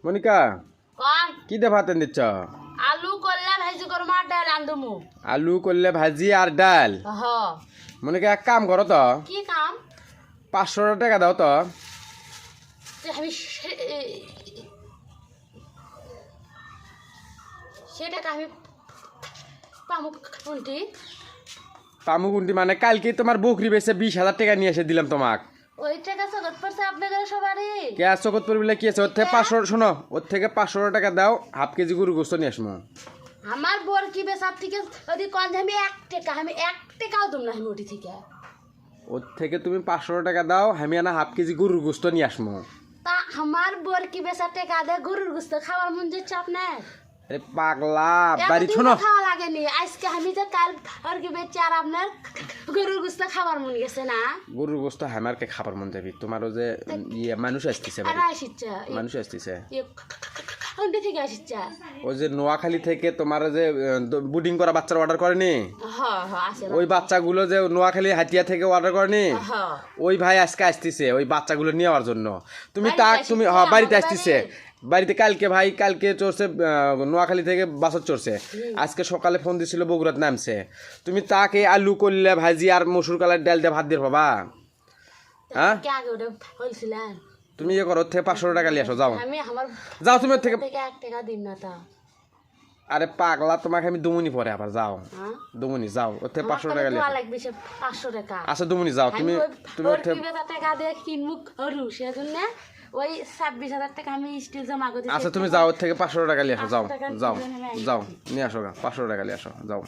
মনিকা কন কি দে ভাত দিচ্ছ? আলু করলে ভাজি করবো আর ডাল আনদমু। আলু করলে ভাজি আর ডাল। হ মনিকা এক কাম করো তো, কি কাম? 500 টাকা দাও তো। আমি সেটাকে আমি পামু কোনটি? পামু কুন্টি মানে কালকে তোমার বকরি বেচে 20,000 টাকা নিয়ে এসে দিলাম তোমাক। ওই টাকা জগৎ পড়ছে আপনাদের সবারই। কে চকত পড়বিলে কি আছে? ওর থেকে 500 শোনো, ওর থেকে 500 টাকা দাও, হাফ কেজি গরু গোস্ত নিয়ে আসবো। আমার বোর কি বেসাব থেকে ওদি কন আমি 1 টাকাও দম না আমি ওটি থেকে। ওর থেকে তুমি 500 টাকা দাও, আমি আনা হাফ কেজি গরুর গোস্ত নিয়ে আসবো। তা আমার বোর কি বেসাব টাকা দে গরুর গোস্ত খাওয়ার মন যাচ্ছে আপনার? আরে পাগলা বাড়ি শোনো, খাওয়া লাগেনি আজকে আমি তো কাল আর কি বেচে আর আপনার গরুর গোস্ত খাবার মন গেছে না। গরুর গোস্ত হামারকে খাবার মন যাবি। তোমারও যে মানুষ আসতেছে, আর আসিচ্ছে মানুষ আসতেছে। কোনটি থেকে আসিচ্ছে? ওই যে নোয়াখালী থেকে তোমার যে বুডিং করা বাচ্চার অর্ডার করেনি, আছে ওই বাচ্চাগুলো যে নোয়াখালী হাতিয়া থেকে অর্ডার করেনি, হ্যাঁ ওই ভাই আজকে আসতেছে ওই বাচ্চাগুলো নেওয়ার জন্য। তুমি বাড়িতে তুমি আসতেছে, বাড়িতে আমাদের আসতেছে বাড়িতে। কালকে ভাই কালকে চড়ছে নোয়াখালী থেকে বাসত চড়ছে, আজকে সকালে ফোন দিছিল বগুড়াত নামছে। তুমি তাকে আলু করলে ভাজি আর মসুর কালার ডাল দিয়ে ভাত দিয়ে পাবা? হ্যাঁ কে আগে ওটা বলছিলেন? তুমি ইয়ে করো, ওর থেকে 500 টাকা নিয়ে আসো, যাও আমি আমার যাও তুমি ওর থেকে। 1 টাকা দিন না তা। আরে পাগলা, তোমাকে আমি দুমুনি পরে আবার যাও, হ্যাঁ দুমুনি যাও, ওর থেকে 500 আমার টাকা নিয়ে তো আসো। লাগবে সে 500 টাকা। আচ্ছা দুমুনি যাও তুমি, তুমি ওর থেকে। টাকা দিয়ে কিনবো গরু সেজন্য ওই 26,000 টাকা আমি স্টিল জমা করে আচ্ছা তুমি যাও, ওর থেকে 500 টাকা নিয়ে আসো, যাও 500 টাকা যাও দিবেন, আমি যাও নিয়ে আসো গা, 500 টাকা নিয়ে আসো, যাও।